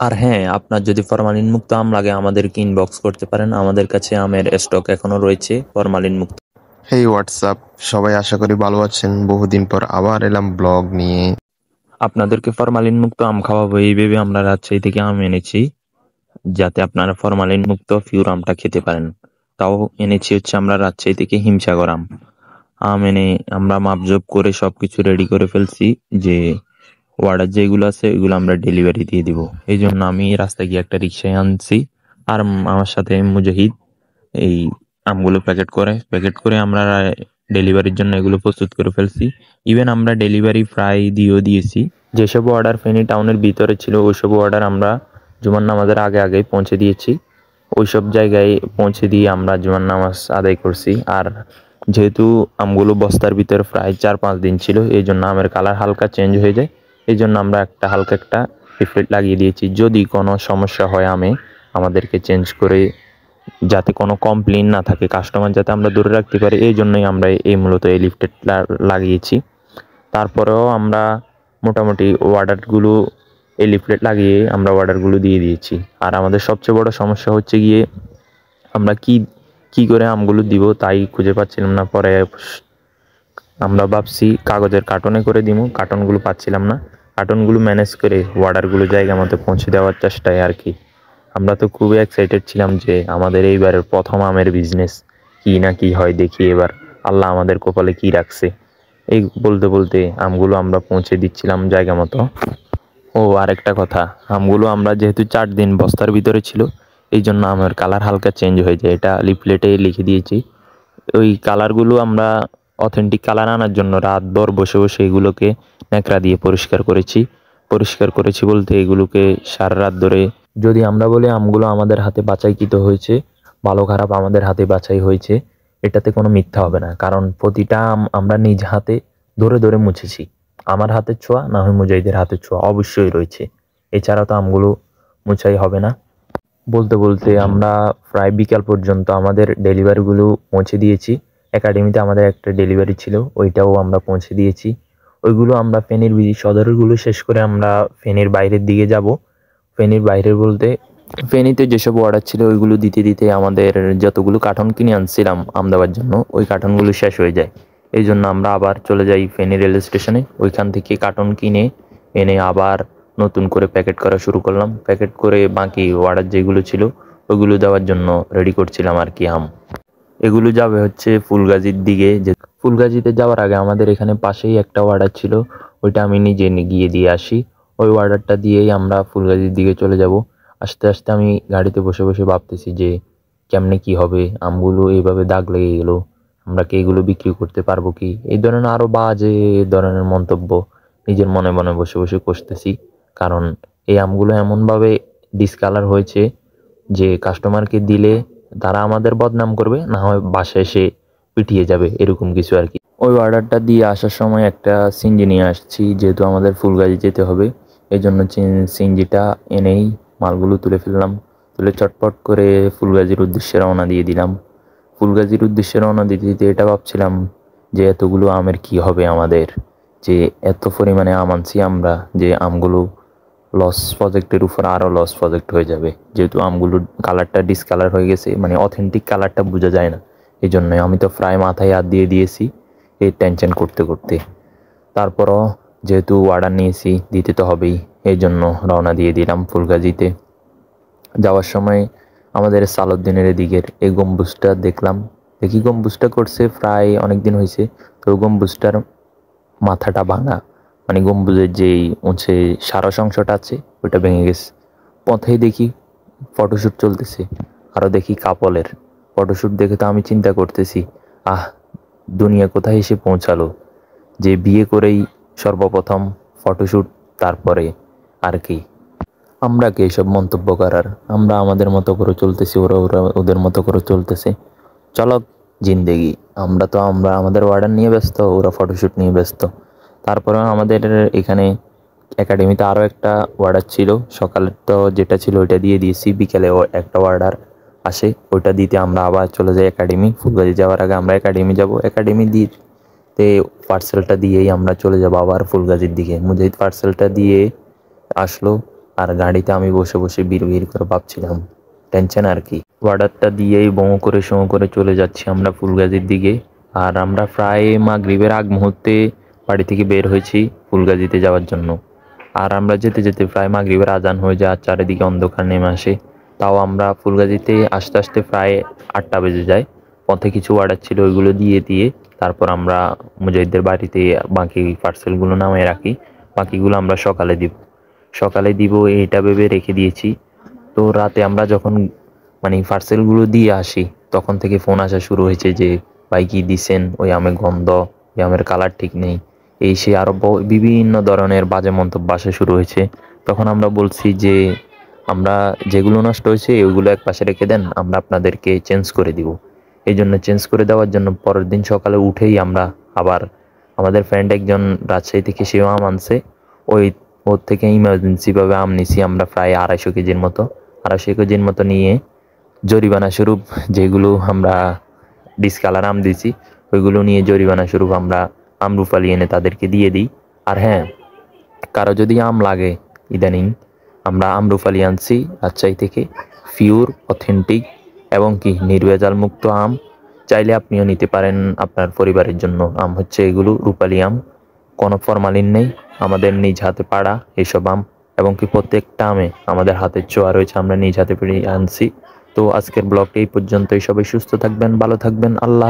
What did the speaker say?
আর হ্যাঁ, আপনার যদি ফরমালিন মুক্ত আম লাগে আমাদেরকে ইনবক্স করতে পারেন, আমাদের কাছে আমের স্টক এখনো রয়েছে ফরমালিন মুক্ত। হেই হোয়াটসঅ্যাপ, সবাই আশা করি ভালো আছেন। বহুদিন পর আবার এলাম ব্লগ নিয়ে। আপনাদেরকে ফরমালিন মুক্ত আম খাওয়াবো এই ভেবে আমরা রাজশাহী থেকে আম এনেছি, যাতে আপনারা ফরমালিন মুক্ত পিওর আমটা খেতে পারেন। তাও এনেছি হচ্ছে আমরা রাজশাহী থেকে হিমসাগর আম। আম এনে আমরা মাপজোপ করে সবকিছু রেডি করে ফেলছি, যে অর্ডার যেগুলো আছে ওইগুলো আমরা ডেলিভারি দিয়ে দিব। এই জন্য আমি রাস্তায় গিয়ে একটা রিক্সায় আনছি, আর আমার সাথে মুজাহিদ এই আমগুলো প্যাকেট করে আমরা ডেলিভারির জন্য এগুলো প্রস্তুত করে ফেলছি। ইভেন আমরা ডেলিভারি প্রায় দিয়েও দিয়েছি। যেসব অর্ডার ফেনী টাউনের ভিতরে ছিল ওইসব অর্ডার আমরা জুমার নামাজের আগে আগেই পৌঁছে দিয়েছি। ওইসব জায়গায় পৌঁছে দিয়ে আমরা জুমার নামাজ আদায় করছি। আর যেহেতু আমগুলো বস্তার ভিতরে প্রায় 4-5 দিন ছিল, এই জন্য আমের কালার হালকা চেঞ্জ হয়ে যায়। এই জন্য আমরা হালকা একটা লিফলেট লাগিয়ে দিয়েছি, যদি কোনো সমস্যা হয় আমে আমাদেরকে চেঞ্জ করে, যাতে কোনো কমপ্লেন না থাকে, কাস্টমার যাতে আমরা দূরে রাখতে পারি, এই জন্যই আমরা মূলত এই লিফলেট লাগিয়েছি। তারপরেও আমরা মোটামুটি অর্ডারগুলো এই লিফলেট লাগিয়ে আমরা অর্ডারগুলো দিয়ে দিয়েছি। আর আমাদের সবচেয়ে বড় সমস্যা হচ্ছে গিয়ে আমরা কি করে আমগুলো দিব তাই খুঁজে পাচ্ছিলাম না। পরে আমরা ভাবছি কাগজের কার্টনে করে দিব, কার্টনগুলো পাচ্ছিলাম না। কার্টনগুলো ম্যানেজ করে অর্ডারগুলো জায়গা মতো পৌঁছে দেওয়ার চেষ্টায় আর কি। আমরা তো খুবই এক্সাইটেড ছিলাম যে আমাদের এইবারের প্রথম আমের বিজনেস, কি না কি হয় দেখি এবার আল্লাহ আমাদের কপালে কি রাখছে। এই বলতে বলতে আমগুলো আমরা পৌঁছে দিচ্ছিলাম জায়গা মতো। ও আরেকটা কথা, আমগুলো আমরা যেহেতু 4 দিন বস্তার ভিতরে ছিল, এই জন্য আমের কালার হালকা চেঞ্জ হয়ে যায়, এটা লিফলেটে লিখে দিয়েছি। ওই কালারগুলো আমরা অথেন্টিক কালার আনার জন্য রাতভর বসে বসে এগুলোকে ন্যাকড়া দিয়ে পরিষ্কার করেছি বলতে এগুলোকে সারা রাত ধরে। যদি আমরা বলি আমগুলো আমাদের হাতে বাছাইকৃত হয়েছে, ভালো খারাপ আমাদের হাতে বাছাই হয়েছে, এটাতে কোনো মিথ্যা হবে না, কারণ প্রতিটা আম আমরা নিজ হাতে ধরে ধরে মুছেছি। আমার হাতের ছোঁয়া না হয় মুজাহিদের হাতের ছোঁয়া অবশ্যই রয়েছে, এছাড়া তো আমগুলো মুছাই হবে না। বলতে বলতে আমরা প্রায় বিকাল পর্যন্ত আমাদের ডেলিভারিগুলো পৌঁছে দিয়েছি। একাডেমিতে আমাদের একটা ডেলিভারি ছিল, ওইটাও আমরা পৌঁছে দিয়েছি। ওইগুলো আমরা ফেনীর সদরগুলো শেষ করে আমরা ফেনীর বাইরের দিকে যাব। ফেনীর বাইরে বলতে ফেনীতে যেসব অর্ডার ছিল ওইগুলো দিতে দিতে আমাদের যতগুলো কার্টন কিনে আনছিলাম আম দেওয়ার জন্য, ওই কার্টনগুলো শেষ হয়ে যায়। এই জন্য আমরা আবার চলে যাই ফেনী রেল স্টেশনে, ওইখান থেকে কার্টন কিনে এনে আবার নতুন করে প্যাকেট করা শুরু করলাম। প্যাকেট করে বাকি অর্ডার যেগুলো ছিল ওইগুলো দেওয়ার জন্য রেডি করছিলাম আর কি আম। এগুলো যাবে হচ্ছে ফুলগাজীর দিকে। যে ফুলগাজীতে যাওয়ার আগে আমাদের এখানে পাশেই একটা অর্ডার ছিল, ওইটা আমি নিজে গিয়ে দিয়ে আসি। ওই অর্ডারটা দিয়েই আমরা ফুলগাজীর দিকে চলে যাব। আস্তে আস্তে আমি গাড়িতে বসে বসে ভাবতেছি যে কেমনে কি হবে, আমগুলো এইভাবে দাগ লেগে গেল, আমরা কি এগুলো বিক্রি করতে পারবো কি, এই ধরনের আরো বাজে ধরনের মন্তব্য নিজের মনে মনে বসে বসে করতেছি। কারণ এই আমগুলো এমনভাবে ডিসকালার হয়েছে যে কাস্টমারকে দিলে তারা আমাদের বদনাম করবে, না হয় বাসায় এসে পিটিয়ে যাবে, এরকম কিছু আর কি। ওই অর্ডারটা দিয়ে আসার সময় একটা সিনজি নিয়ে আসছি, যেহেতু আমাদের ফুলগাজী যেতে হবে, এই জন্য সিনজিটা এনেই মালগুলো তুলে ফেললাম। তুলে চটপট করে ফুলগাজীর উদ্দেশ্যে রওনা দিয়ে দিলাম। ফুলগাজীর উদ্দেশ্যে রওনা দিতে দিতে এটা ভাবছিলাম যে এতগুলো আমের কি হবে আমাদের, যে এত পরিমাণে আম আনছি আমরা, যে আমগুলো লস প্রজেক্টের উপর আরও লস প্রজেক্ট হয়ে যাবে, যেহেতু আমগুলোর কালারটা ডিসকালার হয়ে গেছে, মানে অথেন্টিক কালারটা বোঝা যায় না। এই জন্যই আমি তো প্রায় মাথায় হাত দিয়ে দিয়েছি এই টেনশন করতে করতে। তারপরও যেহেতু অর্ডার নিয়েছি দিতে তো হবেই, এই জন্য রওনা দিয়ে দিলাম ফুলগাজীতে। যাওয়ার সময় আমাদের সালাউদ্দিনের এদিকের এই গম্বুজটা দেখলাম, দেখি গম্বুজটা করছে প্রায় অনেক দিন হয়েছে, তো গম্বুজটার মাথাটা ভাঙা, মানে গম্বুজের যেই হচ্ছে সারস অংশটা আছে ওইটা ভেঙে গেছে। পথেই দেখি ফটোশ্যুট চলতেছে, আরও দেখি কাপলের ফটোশ্যুট। দেখে তো আমি চিন্তা করতেছি, আহ দুনিয়া কোথায় এসে পৌঁছালো, যে বিয়ে করেই সর্বপ্রথম ফটোশ্যুট, তারপরে আর কি। আমরা কি এসব মন্তব্য করার, আমরা আমাদের মতো করে চলতেছি, ওরা ওরা ওদের মতো করে চলতেছে, চলো জিন্দেগি। আমরা আমাদের অর্ডার নিয়ে ব্যস্ত, ওরা ফটোশ্যুট নিয়ে ব্যস্ত। তারপরে আমাদের এখানে একাডেমিতে আরও একটা অর্ডার ছিল, সকালের তো যেটা ছিল ওইটা দিয়ে দিয়েছি, বিকেলে একটা অর্ডার আসে, ওইটা দিতে আমরা আবার চলে যাই একাডেমি। ফুলগাজী যাওয়ার আগে আমরা একাডেমি যাব, একাডেমি দিতে পার্সেলটা দিয়েই আমরা চলে যাব আবার ফুলগাজীর দিকে। মুজাহিদ পার্সেলটা দিয়ে আসলো, আর গাড়িতে আমি বসে বসে বিড় করে ভাবছিলাম, টেনশন আর কি। অর্ডারটা দিয়েই বঁ করে চলে যাচ্ছি আমরা ফুলগাজীর দিকে। আর আমরা প্রায় মাগরিবের আগ মুহূর্তে বাড়ি থেকে বের হয়েছি ফুলগাজীতে যাওয়ার জন্য। আর আমরা যেতে যেতে প্রায় মাগরিবের আজান হয়ে যায়, চারিদিকে অন্ধকার নেমে আসে। তাও আমরা ফুলগাজীতে আস্তে আস্তে প্রায় 8টা বেজে যায়। পথে কিছু অর্ডার ছিল, ওইগুলো দিয়ে তারপর আমরা মুজাহিদদের বাড়িতে বাকি পার্সেলগুলো নামিয়ে রাখি। বাকিগুলো আমরা সকালে দিব এটা ভেবে রেখে দিয়েছি। তো রাতে আমরা যখন মানে পার্সেলগুলো দিয়ে আসি, তখন থেকে ফোন আসা শুরু হয়েছে যে ভাই কি দিছেন, ওই আমের গন্ধ, ওই আমের কালার ঠিক নেই, এই সে আরো বিভিন্ন ধরনের বাজে মন্তব্য আসা শুরু হয়েছে। তখন আমরা বলছি যে আমরা যেগুলো নষ্ট হয়েছে ওইগুলো এক পাশে রেখে দেন, আমরা আপনাদেরকে চেঞ্জ করে দিব। এই জন্য চেঞ্জ করে দেওয়ার জন্য পরের দিন সকালে উঠেই আমরা আবার আমাদের ফ্রেন্ড একজন রাজশাহী থেকে সেও আম আনছে, ওর থেকে ইমার্জেন্সি ভাবে আম নিছি আমরা প্রায় 250 কেজির মতো নিয়ে জরিমানা স্বরূপ, যেগুলো আমরা ডিসকালার আম দিছি ওইগুলো নিয়ে জরিমানা স্বরূপ আমরা আমরুপালি এনে তাদেরকে দিয়ে দিই। আর হ্যাঁ, কারো যদি আম লাগে, ইদানিং আমরা আমরুপালি আনছি রাজশাহী থেকে, পিওর অথেন্টিক এবং কি নির্ভেজাল মুক্ত আম। চাইলে আপনিও নিতে পারেন আপনার পরিবারের জন্য। আম হচ্ছে এগুলো রূপালি আম, কোনো ফরমালিন নেই, আমাদের নিজ হাতে পাড়া এসব আম, এবং কি প্রত্যেকটা আমে আমাদের হাতের ছোঁয়া রয়েছে, আমরা নিজ হাতে পেড়ে আনছি। তো আজকের ব্লগটা এই পর্যন্তই। সবাই সুস্থ থাকবেন, ভালো থাকবেন, আল্লাহ।